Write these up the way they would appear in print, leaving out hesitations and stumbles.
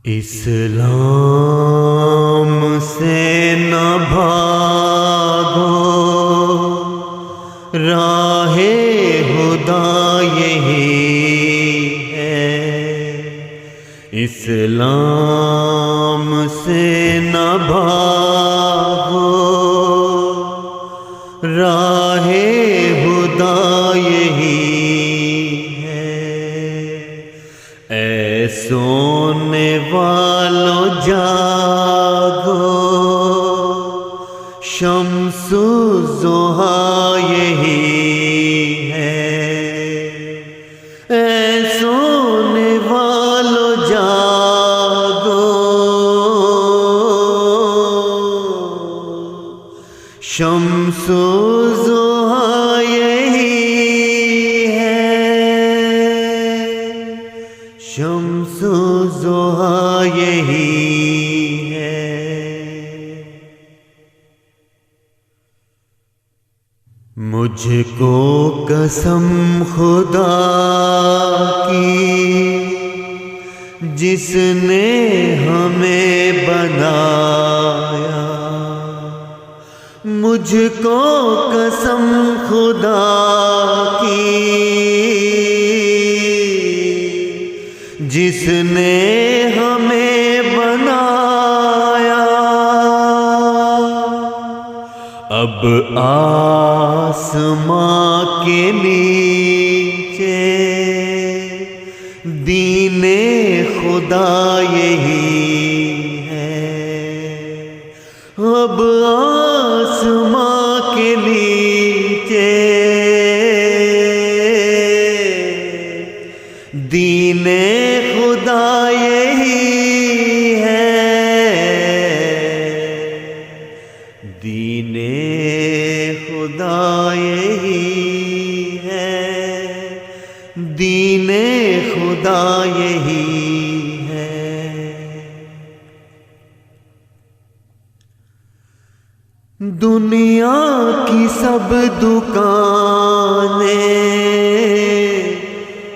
اسلام سے نہ بھاگو، راہ خدا یہی ہے۔ اسلام سے نہ بھاگو، راہ خدا یہی ہے۔ اے سونے والوں جاگو، شمس الضحیٰ یہی ہے۔ اے سونے والوں جاگو، شمس الضحیٰ یہی ہے۔ شمس الضحیٰ یہی ہے۔ مجھ کو قسم خدا کی، جس نے ہمیں بنایا۔ مجھ کو قسم خدا کی، جس نے ہمیں بنایا۔ اب آسماں کے نیچے دین خدا یہی ہے۔ اب آسماں کے نیچے دین خدا یہی ہے۔ دین خدا یہی ہے۔ دین خدا یہی ہے۔ دنیا کی سب دکانیں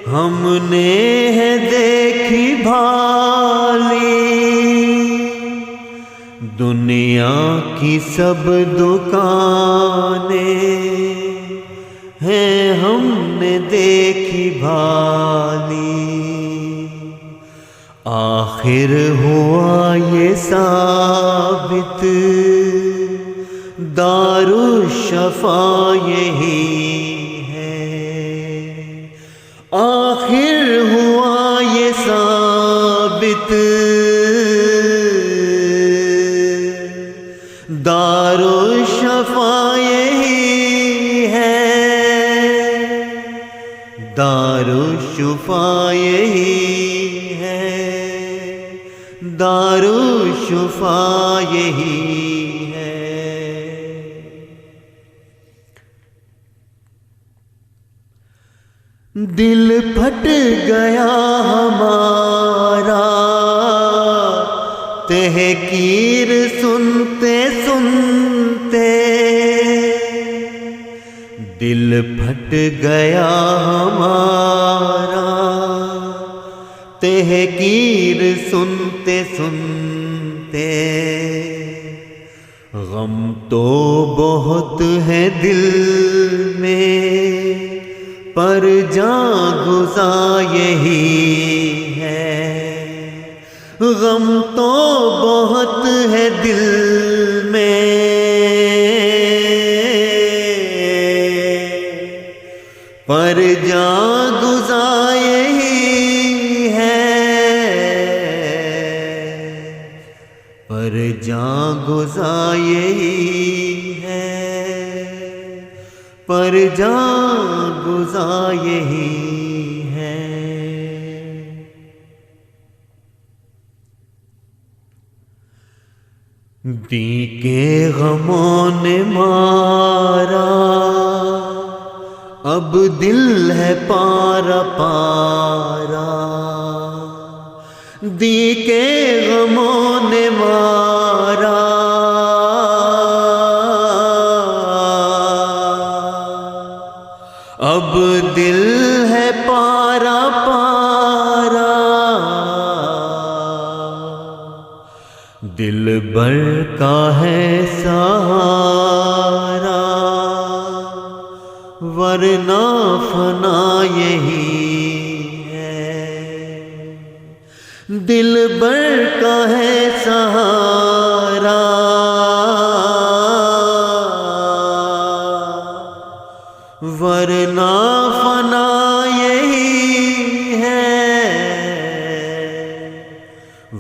ہم نے ہے دیکھی بھالی۔ دنیا کی سب دکانیں ہیں ہم نے دیکھی بھالی۔ آخر ہوا یہ ثابت، دارالشفا یہی ہے۔ آخر ہوا یہ ثابت، دارالشفا یہی ہے۔ دارالشفا یہی ہے۔ دارالشفا یہی ہے۔ دل پھٹ گیا ہمارا، تحقیر سنتے سنتے۔ دل پھٹ گیا ہمارا، تحقیر سنتے سنتے۔ غم تو بہت ہے دل میں، پر جاں گزا یہی ہے۔ غم تو بہت ہے دل میں، پر جاں گزا یہی ہے۔ پر جاں گزا یہی ہے۔ پر جاں گزا یہی ہے۔ دی کے غموں نے مارا، اب دل ہے پارا پارا۔ دی کے غموں نے مارا، اب دل ہے پارا پارا۔ دل بر کا ہے سہارا ورنہ فنا یہی ہے، دل بر کا ہے سہارا ورنہ فنا یہی ہے،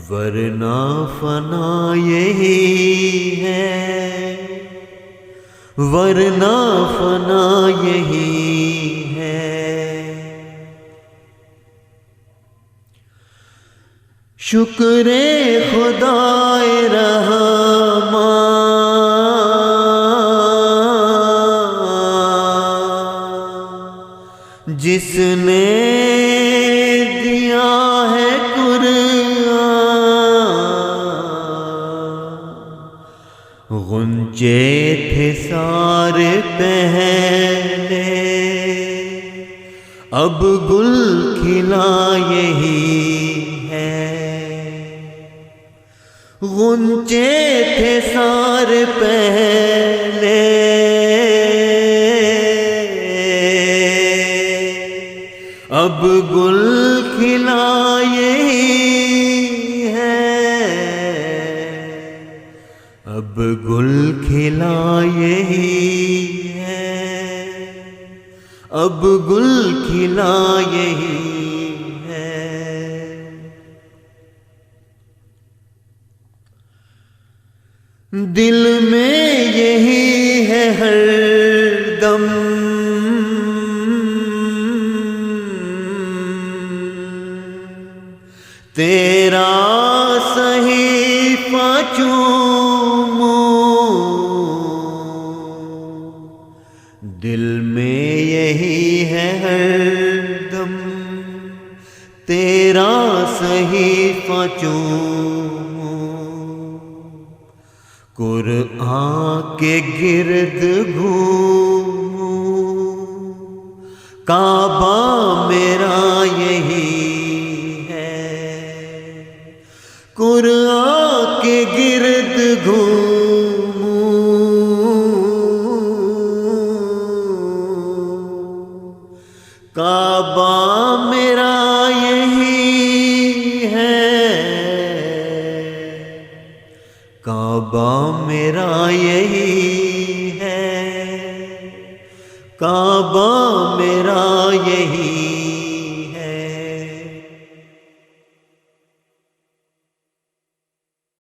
ورنہ فنا یہی ہے، ورنہ فنا یہی ہے۔ شکر خدائے رحمان جس نے دیا ہے قرآن، غنچے تھے سارے پہلے اب گل کھلا یہی ہے، غنچے تھے سارے پہلے اب گل کھلا یہی ہے، اب گل کھلا یہی ہے، اب گل کھلا یہی ہے۔ دل میں یہی ہے ہر دم تیرا صحیفہ چوموں، دل میں یہی ہے ہر دم تیرا صحیفہ چوموں، قرآن کے گرد گھوموں، کعبہ میرا یہی ہے، قرآن کے گرد گھوموں، کعبہ میرا یہی ہے، کعبہ میرا یہی ہے، کعبہ میرا یہی